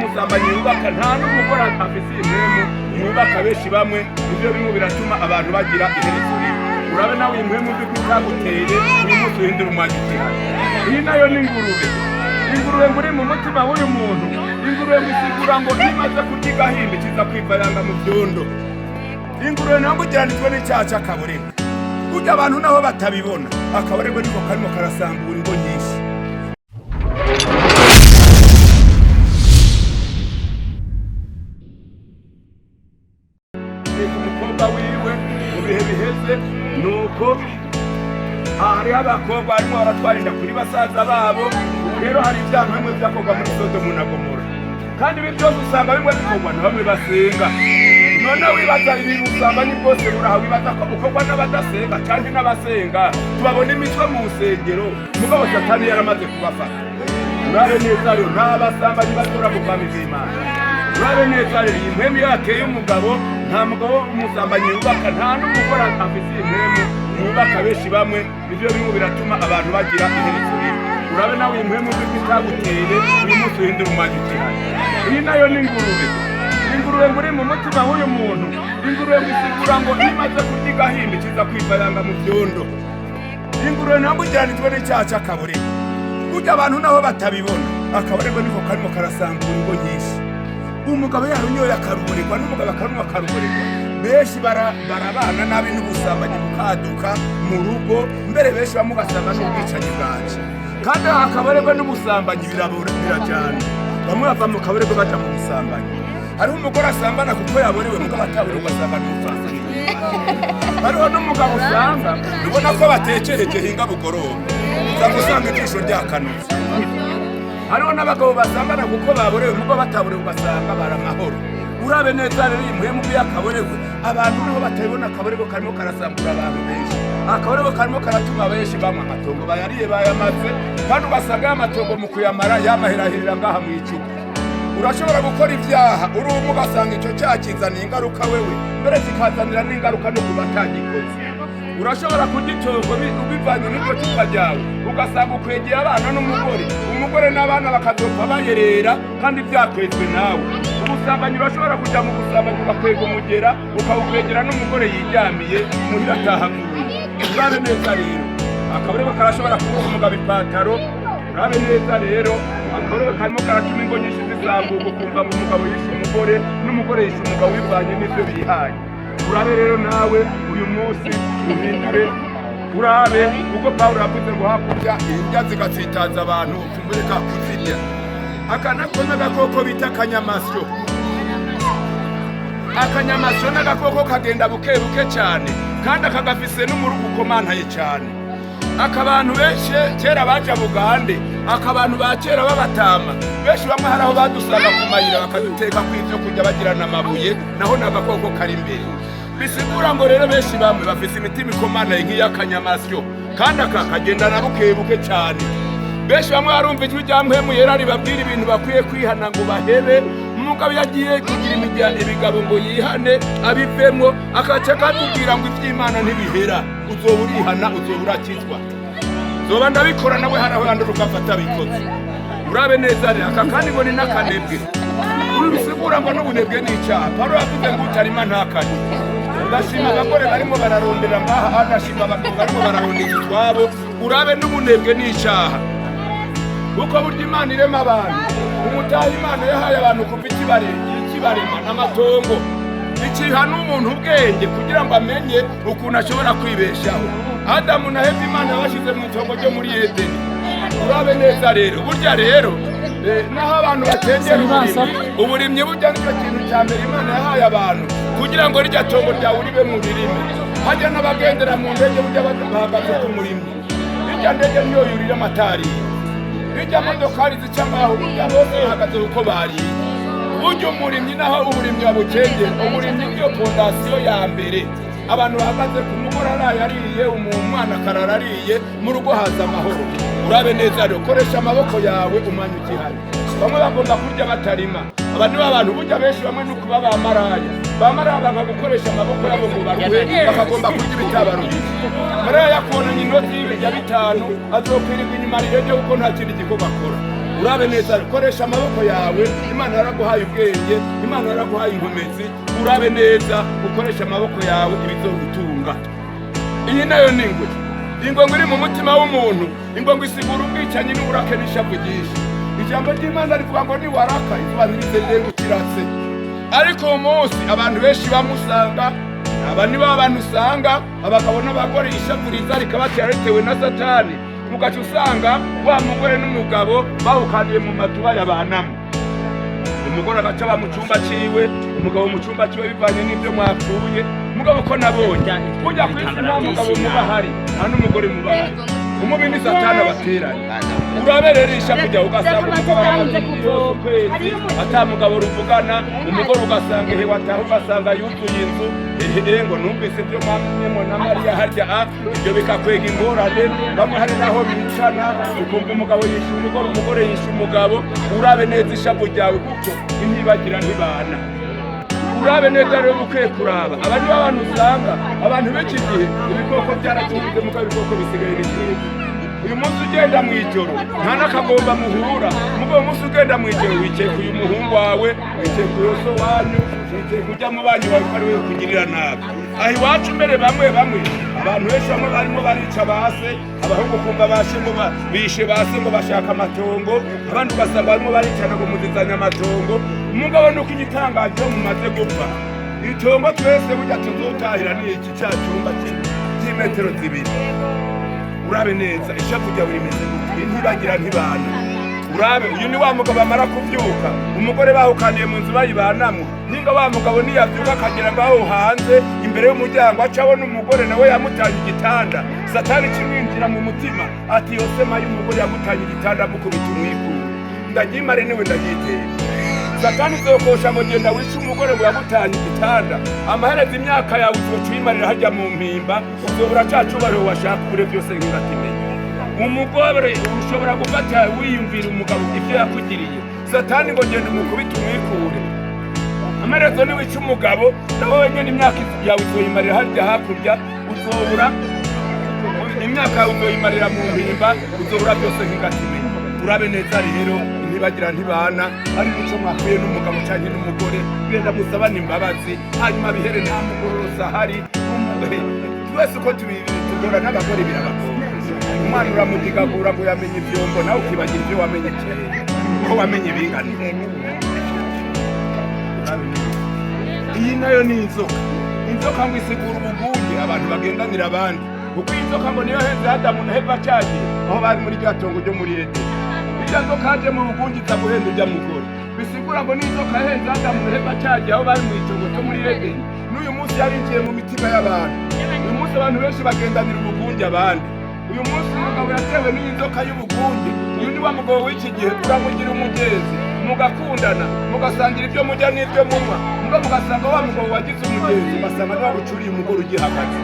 Umusambanyi yubaka nta n'umugore afise impwemu yubaka benshi bamwe ivyo bimwe biratuma abantu bagira iherezo ribi. Urabe nawe impwemu zikutaguteye umunsi uhindura umwagikihano. Iyi nayo ni ingurube. Ingurube muri mu mutima w'uyu muntu. Ingurube bisigura ngo imaze kurya igahimba kiza kwivaranga mu vyondo. Ingurube nayo bugiranijwe n'icyaha c'akaborego. Burya abantu naho batabibona akaborego niko karimo karasambura ingo nyinshi. Umukobwa wiwe mu bihe biheze nuko hariho abakobwa barimo baratwarinda kuri basaza babo. Ubu rero hari ibyaha bimwe byakorwa muri Sodomu na Gomora, kandi ibi byose usanga bimwe bikorwa na bamwe basenga. None wibaza ibintu ubusambanyi bwose buraha, wibaza ko bukorwa n'abadasenga kandi n'abasenga. Tubabona imitwe mu nsengero mugabo Satani yaramaze kubafata. Urabe neza rero n'abasambanyi batora mu kwami z'Imana. Urabe neza rero impwemu yateye umugabo, nta mugabo umusambanyi yubaka nta n'umugore afise impwemu yubaka benshi bamwe ivyo bimwe biratuma abantu bagira iherezo ribi. Urabe nawe impwemu zikutaguteye umunsi uhindura umwagikihano. Iyi nayo ni ingurube. Ingurube muri mu mutima w'uyu muntu. Ingurube bisigura ngo imaze kurya igahimba kiza kwivaranga mu vyondo. Ingurube nayo bugiranijwe n'icyaha c'akaborego. Burya abantu naho batabibona akaborego niko karimo karasambura ingo nyinshi. Umugabo yarunyoye akaruboregwa n'umugabo akarunywa akaruboregwa. Benshi barabana nabi n'ubusambanyi bukaduka mu rugo, mbere benshi bamugasanga n'ubwicanyi bwanje. Kandi akaborego n'ubusambanyi birajana. Bamwe bava mu kaborego baja mu busambanyi. Hariho umugore asambana kuko yaborewe mugabo ataborewe asanga n'umupfasoni. Hariho n'umugabo usanga ubona ko batekereje hinga bugoroba, uza gusanga ijisho ryakanutse. Hariho n'abagabo basambana kuko baborewe mugabo bataborewe ugasanga baramahoro. Urabe neza rero impwemu y'akaborego, abantu naho batabibona akaborego karimo karasambura abantu benshi. Akaborego karimo karatuma benshi bamwe amatongo bayariye bayamaze, kandi ugasanga y'amatongo mu kuyamara yamahirahirira ngaha mu icupa. Urashobora gukora ibyaha uri umwe ugasanga icyo cyaha kizaniye ingaruka wewe, mbere kikazanira n'ingaruka no kubatagikoze. Urashobora kugitongo ubivanye n'iryo cupa ryawe ugasanga ukwegeye abana n'umugore, umugore n'abana bakazopfa bayerera kandi byakwezwe nawe. Ubusambanyi urashobora kuja mu busambanyi ugakwega umugera ukawukwegera n'umugore yiryamiye muhira atahaguye. Urabe neza rero akaborego karashobora kubuha umugabo ipataro. Urabe neza rero akaborego karimo karatuma ingo nyinshi zisambuka, ukumva ngo umugabo yishe umugore n'umugore yishe umugabo bivanye n'ibyo bihaye. Urabe rero nawe uyu munsi uhindure, urabe kuko Pawulo yavuze ngo hakurya indya zigatsitaza abantu kumureka kuzirya. Aka nako n'agakoko bita akanyamasyo. Akanyamasyo n'agakoko kagenda bukebuke cyane kandi akagafise n'umurugu ukomantaye cyane. Akabantu benshi kera baja Bugande, akabantu ba kera babatama benshi bamwe haraho badusanga ku mayira bakaduteka kw'ivyo kurya bagirana amabuye, naho n'agakoko kari imbere. Bisigura ngo rero benshi bamwe bafise imitima ikomanaye nk'iy'akanyamasyo kandi akagendana bukebuke cyane. Benshi bamwe barumva ijwi rya mpwemu yera ribabwira ibintu bakwiye kwihana ngo bahebe. Umugabo yagiye kugira ibigabo ngo yihane abivemwo, akaca akatubwira ngo ivy'Imana ntibihera, uzoba urihana uzoba urakizwa. Zoba ndabikora nawe haraho yandura ugafata bikoze. Urabe neza rero aka kandi ngo ni n'akanebwe. Bisigura ngo n'ubunebwe n'icyaha. Pawulo yavuze ngo utarima ntakanye. Ndashima abagore barimo bararondera ngaha, ndashima abagabo barimo bararondera utwabo. Urabe n'ubunebwe n'icyaha. Kuko burya Imana irema abantu, umutaha Imana yahaye abantu kuva ikibarema n'amatongo. Ikiha n'umuntu ubwenge kugira ngo amenye ukuntu ashobora kwibeshaho. Adamu na Eva Imana yabashize mu itongo ryo muri Edeni. Urabe neza rero burya rero naho abantu batengera uburimyi burya nicyo kintu cya mbere Imana yahaye abantu kugira ngo rirya tongo ryawe ribe mu ririme. Hajya n'abagendera mu ndege burya bahagaze ku murimyi. Irya ndege niyo yurira amatari. Irya modokari zica ngaho burya bose bahagaze uko bariye. Burya umurimyi naho uburimyi wabukengera, uburimyi niyo fondasiyo ya mbere. Abantu bahagaze ku mugore arayariye, umwana akararariye, mu rugo haza amahoro. Urabe neza rero koresha amaboko yawe umanya igihari. Bamwe bagomba kurya batarima. Abantu b'abantu burya benshi bamwe no kuba bamaraya. Bamaraya bagakoresha amaboko yabo ngo baruhe, bakagomba kurya ibitabaruye. Maraya yakona inoti ya 5 azokwirirwa inyuma rero kuko nta kindi gikorwa akora. urabe neza koresha amaboko yawe Imana yaraguhaye ubwenge Imana yaraguhaye inkomezi urabe neza ukoresha amaboko yawe ibizogutunga iyi nayo ningwe ingwe iri mu mutima w'umuntu ingwe isigura ubwicanyi n'uburake n'ishavu ryinshi ijambo ry'Imana rivuga ngo ni waraka ivanirize rero kiratse ariko umunsi abantu benshi bamusanga abandi b'abantu usanga abagabo n'abagore ishavuriza rikabatera ritewe na Satani mugaca usanga wa mugore n'umugabo bawukaniye mu matuba y'abantu umugore agaca mu cyumba ciwe umugabo mu cyumba ciwe bivanye n'ibyo mwapfuye mugabo ko nabonye kujya kwisi nta mugabo muba hari nta n'umugore muba hari umubi ni Satani abateranye urabererisha kujya ugasanga ata mugabo ruvugana umugore ugasanga he wataho ugasanga yuzuye inzu ngo numvise ibyo mwamwe na Mariya harya ibyo bikakwega ingorane bamwe hari naho bicana ukumva umugabo yishe umugore yishe umugabo urabe neza ishavu ryawe kuko intibagira ntibana urabe neza rero bukwiye kuraba abandi b'abantu usanga abantu b'iki gihe ibikoko byaratunze muko ibikoko bisigaye bikiri uyu munsi ugenda mu ijoro nta n'akagomba muhura mugabo umunsi ugenda mu ijoro wikeye ku muhungu wawe wikeye ku yoso wanyu wikeye kujya mu banyu bawe ari we kugirira nabi aho iwacu mbere bamwe abantu benshi bamwe barimo barica base abahungu kumva bashe ngo bishe base ngo bashaka amatongo abandi ugasanga barimo baricana ngo muzizanya amatongo umugabo nuko igitangaje mumaze gupfa itongo twese burya tuzotahira ni iki cya cyumba cy'imetero 2 urabe neza ishavu ryawe rimeze gute ntibagira ntibana urabe uyu ni wa mugabo amara kubyuka umugore bahukaniye mu nzu bayibanamo ninga wa mugabo niyabyuka akagera ngaho hanze imbere y'umuryango acabona umugore nawe yamutanye igitanda Satani kimwinjira mu mutima ati yosema y'umugore yamutanye igitanda mukubita umwikuru ndagimare niwe ndagiteye Satani zokosha ngo genda wica umugore ngo yamutanye igitanda amahereza imyaka yawe uzocuyimarira hajya mu mpimba uzobura cacubaro washaka kure byose ngibatimenya umugore ushobora gufata wiyumvira umugabo ibyo yakugiriye Satani ngo genda umukubita umwikure amaherezo ni wica umugabo nawe wenyine imyaka yawe uzoyimarira hajya hakurya uzobura imyaka yawe uzoyimarira mu mpimba uzobura byose ngibatimenya urabe neza rero ntibagira ntibana ari muco mwakuye n'umugabo cyane n'umugore genda musabana imbabazi hanyuma bihere nta mugorosa hari twese uko tugora n'abagore birabagora umwana uramudigagura ngo yamenye ibyombo nawe ukibagira ibyo wamenye kera ko wamenye bingana iyi nayo ni inzoka ngo isigura ubugunge abantu bagendanira abandi kuko inzoka ngo niyo heze Adamu na Eva cyagiye aho bari muri rya tongo ryo muri Edeni inzoka aje mu bugungi itaguhenda ujya mugore bisigura ngo n'inzoka henze Adamu na Eva cyagiye aho bari mu itongo ryo muri Edeni n'uyu munsi yarinjiye mu mitima y'abantu uyu munsi abantu benshi bagendanira ubugungi abandi uyu munsi umugabo yatewe n'inzoka y'ubugungi uyu ni wa mugabo w'iki gihe uramugira umugezi mugakundana mugasangira ibyo mujya n'ibyo munywa ngo mugasanga wa mugabo wagize umugezi basanga niba gucuriye umugore ugihagaze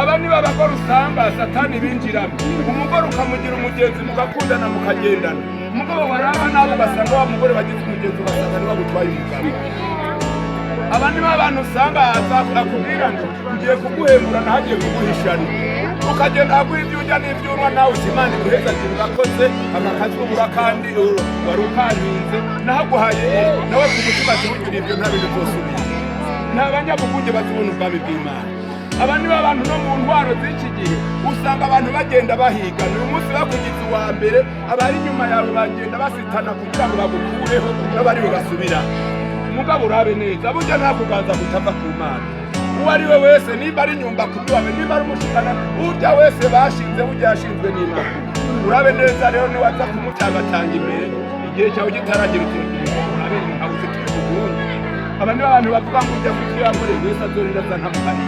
aba ni babagore usanga Satani binjiramo umugore ukamugira umugezi mugakundana mukagendana umugabo waraba nabo basanga wa mugore bagize umugezi ugasanga niba gutwaye umugabo abandi b'abantu usanga akubwira ngo ngiye kuguhembura nahagiye kuguhishana ukagenda aguha ibyo ujya n'ibyo unywa nawe Imana iguheza ati urakoze akakazi ubura kandi wari ukaninze nahaguhaye nawe ku mutima tubugira ibyo nta bintu byose ubizi nta banyabugunge bazibona ubwami bw'Imana abandi b'abantu no mu ndwaro z'iki gihe usanga abantu bagenda bahigana uyu munsi bakugize uwa mbere abari inyuma yawe bagenda basitana kugira ngo bagukureho n'abari basubira umugabo urabe neza burya nta kuganza gutava ku Mana uwo ari we wese niba ari nyumba kubiwawe niba ari umushikana urya wese bashinze burya yashinzwe n'Imana urabe neza rero niwaza kumutanga imbere igihe cyawe gitaragira urabe ntawe ufite ubugunge abandi b'abantu bavuga ngo ujya ku kiyamure wese azorinda zantamukari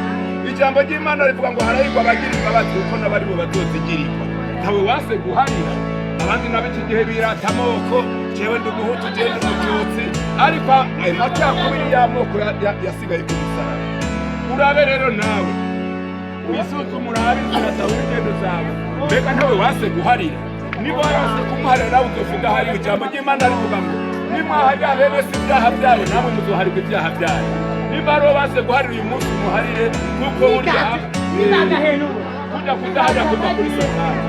ijambo ry'Imana rivuga ngo harahirwa abagira imbabazi kuko n'abari bo bazozigirirwa ntawe wase guharira abandi nabo iki gihe birata amoko jewe ndi umuhutu jewe ndi umututsi ariko ayo macakubiri y'amoko yasigaye ku musaraba urabe rero nawe wisuzuma urabe inzira zawe n'ingendo zawe mbega ntawe wase guharira niba warase kumuharira nawe uzovuga hari ijambo ry'Imana rivuga ngo nimwaharira bene si ibyaha byayo namwe muzoharirwa ibyaha byayo niba ari base guharira uyu munsi muharire kuko burya kujya kudaharira kuva kuri Satani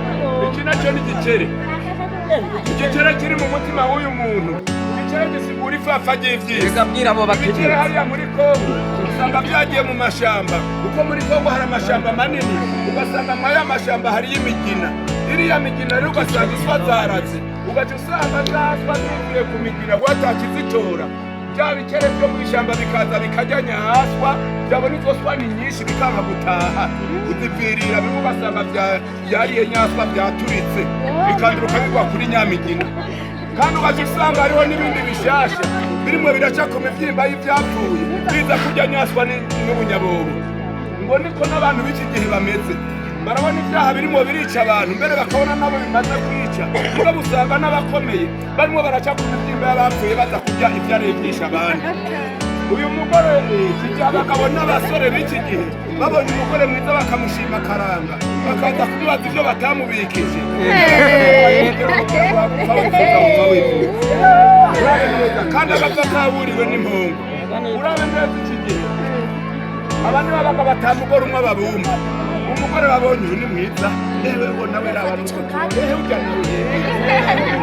iki nacyo ni igikere igicere kiri mu mutima w'uyu muntu igicere gisigura ifafa ry'ivyiza igicere hariya muri Kongo usanga byagiye mu mashamba kuko muri Kongo hari amashamba manini ugasanga muri aya mashamba hariyo imigina iriya migina rero ugasanga iswa zaraze ugaca usanga zaswa zivuye ku migina watakizitora bya bikere byo mu ishyamba bikaza bikajya nyaswa byabona izo swa ni nyinshi bikanga gutaha kuzivirira bimwe ugasanga byariye nyaswa byaturitse bikanduruka bigwa kuri nyamigina kandi ugaca usanga hariho n'ibindi bishasha birimo biraca ku mibyimba y'ibyapfuye biza kurya nyaswa n'ubunyabobo ngo niko n'abantu b'iki gihe bameze barabona ibyaha birimo birica abantu mbere bakabona nabo bimaze kwica mugabo usanga n'abakomeye barimo baraca ku mibyimba y'abapfuye baza kurya ibyaregisha abandi uyu mugore kijya abagabo n'abasore b'iki gihe babonye umugore mwiza bakamushima karanga bakaza kubibaza ibyo batamubikije kandi agapfa kaburiwe n'impongo urabe neza iki gihe abandi babaga batamugora umwe babumba umugore babonye uyu ni mwiza yewe ngo nawe rabanutse yewe ujya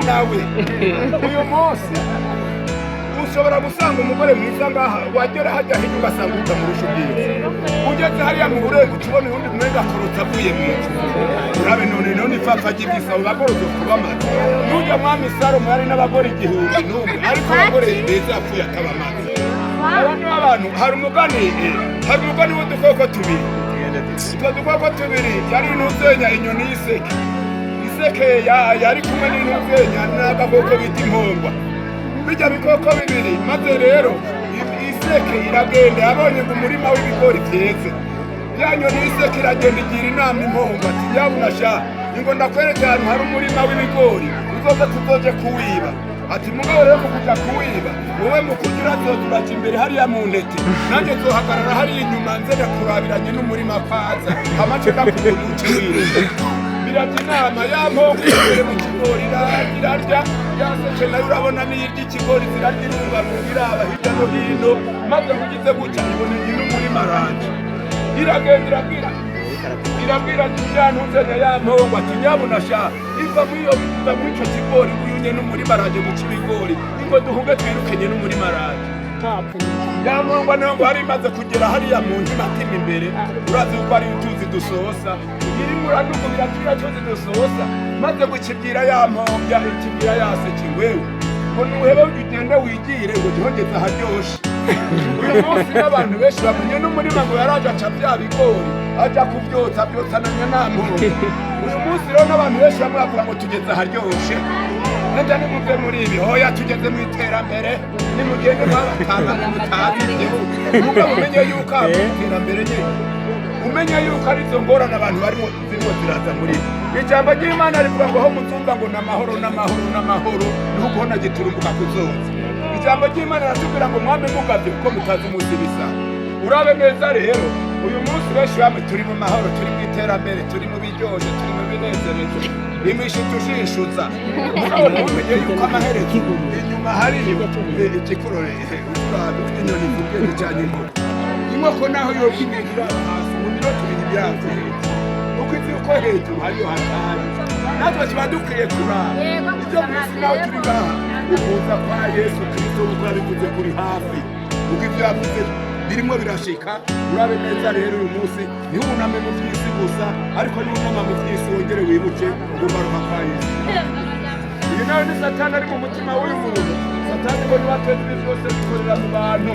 nawe uyu munsi ushobora gusanga umugore mwiza ngaha wagera hajya hirya ugasanga utamurusha ubwiza ugeze hariya mu burengo ukibona uwundi mwenga akorotse avuye mu nzu urabe none ipfapfa ry'ibisa bagoroze kuba amata n'ujya mwami Salomo yari n'abagore 1000 ariko abagore beza yapfuye akaba amata abandi b'abantu hari umugani w'udukoko tubiri utwo dukoko tubiri yari n'uzenya inyoni y'iseke yari kumwe n'inuzenya n'agakoko bita impongwa bijya bikoko bibiri maze rero iseke iragenda yabonye ngo umurima w'ibigori byeze ya nyoni y'iseke iragenda igira inama impongwa ati nyabuna sha ngo ndakwereka ahantu hari umurima w'ibigori uzoze tuzoje kuwiba ati mugabo rero kuja kuwiba wowe mukugira zoturaki imbere hariya mu ntete nanjye zohagarara hariya inyuma nzene kurabiranye n'umurima kwaza amace gakubona uce wire birajya inama y'amoko imbere mu kigori irarya yaseke nayo urabona n'iyirya ikigori zirarya irungano iraba hirya no hino maze kugize gutya iboneye n'umurima aranje iragenda irabwira ntuzenya y'amoko ati nyabuna sha iva muri icyo kigori uyunye n'umurima aranje guca ibigori ngo duhuge twirukenye n'umurima aranje yamongwa ntabwo hari imaze kugera hariya mu ntimatima imbere urazi uko ari utuzi dusosa irimo uranuko biratira tuzi dusosa maze gukibwira yampobya ikibwira yaseke wewe ngo nuhebe ugende wigire ngo duhogeze aharyoshe uyu munsi n'abantu benshi bamenye n'umurima ngo yaraje aca bya bigori aja kubyotsa byotananya n'amoko uyu munsi rero n'abantu benshi bamwe bavuga ngo tugeze aharyoshe nenda nimuve muri ibi hoya tugeze mu iterambere nimugende mwabatanga mutazi igihugu nubwo mumenye yuko iterambere nyine umenye yuko ari izo ngorane abantu barimo ziraza muri ijambo ry'Imana rivuga ngo aho muzumva ngo n'amahoro nuko hona giturumbuka kuzonza ijambo ry'Imana ratubwira ngo mwame mugavye kuko mutazi muzibisa urabe neza rero uyu munsi benshi bamwe turi mu mahoro turi mu iterambere turi mu biryoje turi mu binezerezo imishi tushishuza umenye yuko amaherezo inyuma hari igikurore urabe inyoni zigeze cyane inkoko naho yokigira hasi mu minota 2 byavuye uko izi uko hejuru hariyo hatari natwe kiba dukwiye kuraba ibyo mwisi nawe turi ngaha ukuza kwa Yesu Kristo uko yabikuze kuri hafi uko ibyo yavuze birimo birashika urabe neza rero uyu munsi ntiwuname mu by'isi gusa ariko niwunama mu by'isi wongere wibuke ugaruka kwa Yesu iyi nawe ni Satani ari mu mutima w'uyu muntu Satani ngo niwateza ibintu byose bikorera mu bantu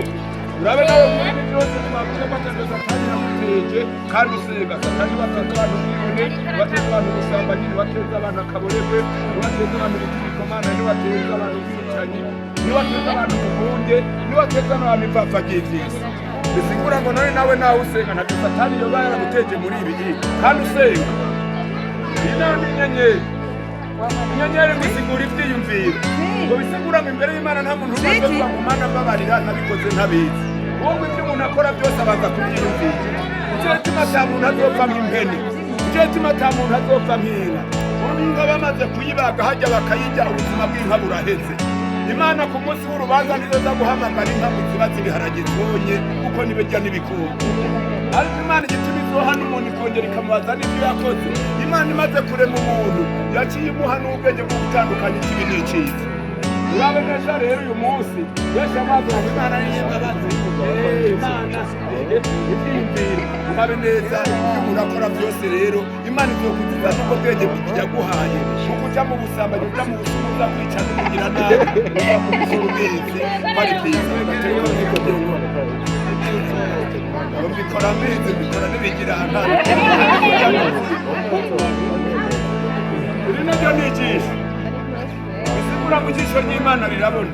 urabe nawe muri ibyo byose twavuze ko ateze Satani yamuteje kandi usenga Satani bateza abantu miliyoni bateza abantu ubusambanyi bateza abantu akaboregwe bateza abantu ibikomana bateza abantu ubwicanyi bateza abantu ubuhunge bateza n'abantu ipfapfa ry'ivyiza bisigura ngo nawe nawe usenga ntabwo Satani yoba yaraguteje muri ibi kandi usenga inawe inyenyeri bisigura ibyiyumviro ngo bisigura ngo imbere y'Imana nta muntu umaze kuba mu Mana mbabarira nabikoze ntabizi uwo ibyo umuntu akora byose abanza kubyiyumvira icyo gituma ata muntu azopfa nk'impene icyo gituma ata muntu azopfa nk'inka inka bamaze kuyibaga hajya bakayirya ubuzima bw'inka buraheze Imana ku munsi w'urubanza nizo za guhamagara inka mu kibazo ibiharage zonye kuko nibirya n'ibikuru. Ariko Imana igituma izohana umuntu ikongera ikamubaza n'ibyo yakoze. Imana imaze kurema umuntu yaciye imuha n'ubwenge bwo gutandukanya ikibi n'icyiza. Urabe neza rero uyu munsi benshi amazi mu Imana n'imbabazi. Imana ibyiyumviro urabe neza ibyo urakora byose rero Imana izokugiza n'ubwo bwenge yaguhaye kuja mu busambanyi uja mu busumu uza kwica n'umugira nabi uza kubikora ubizi bari byiza mbikora mbizi mbikora n'ibigira ahantu iri nabyo nigisha bisigura mu jisho ry'Imana rirabona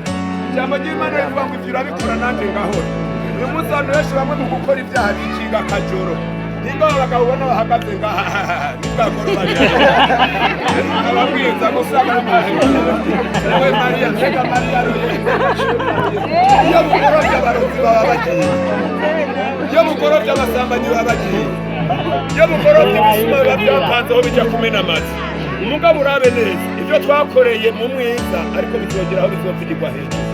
ijambo ry'Imana rivuga ngo ibyo urabikora nanjye ngahora. Uyu munsi abantu benshi bamwe mu gukora ibyaha bikinga akajoro ningo abagabo ubona bahagaze ngaha nibwagoroba ababwiriza gusanga nawe Mariya mbega Mariya iyo mukorobye abarozi baba bagiye, iyo mukorobye abasambanyi baba bagiye, iyo mukorobye ibisuma biba byapanzeho bijya kumena amazi. Umugabo urabe neza ibyo twakoreye mu mwiza ariko bizogeraho bizopfirwa hejuru.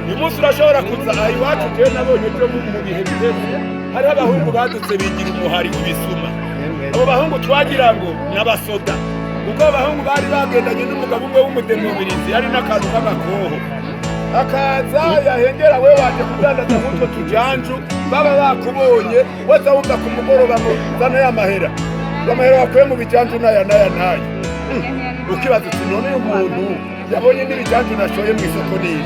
Uyu munsi urashobora kuza aha iwacu jewe nabonye byo mu bihe biheze hariho abahungu badutse bigira umuhari mu bisuma. Abo bahungu twagira ngo n'abasoda kuko abahungu bari bagendanye n'umugabo umwe w'umudemobirizi yari n'akantu k'agakoho akaza yahengera we waje kudandaza nk'utwo tujanju baba bakubonye waza wumva ku mugoroba ngo zana y'amahera amahera wakuye mu bijanju n'aya ukibaza uti none uyu muntu yabonye n'ibijanju nashoye mu isoko n'iyi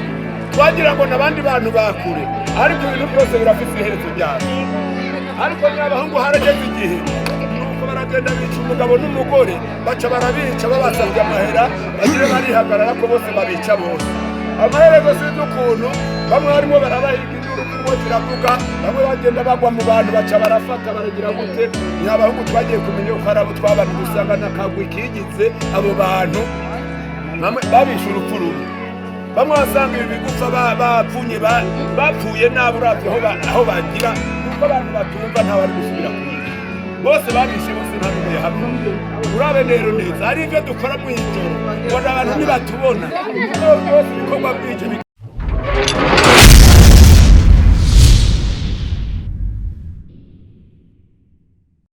twagira ngo n'abandi bantu bakure ariko ibintu byose birafite iherezo ryabo. Ariko n'abahungu harageze igihe nuko baragenda bica umugabo n'umugore baca barabica babasabye amahera bagire barihagarara ko bose babica bose. Amaherezo sinzi ukuntu bamwe harimo barabahiga induru kuko ziravuga bamwe bagenda bagwa mu bantu baca barafata baragira gute. Ni abahungu twagiye kumenya uko ari abo twabana gusanga n'akagwi kigize abo bantu babishe urupfu rubi. Bamwe basanga ibi bigufa bapfunye bapfuye nabi uravye aho bagira kuko abantu batumva ntawari gusubira kuyiga bose babishe bose nta n'umwe hamwe. Urabe rero neza hari ibyo dukora mu ijoro ubona abantu ntibatubona byose ibikorwa bwije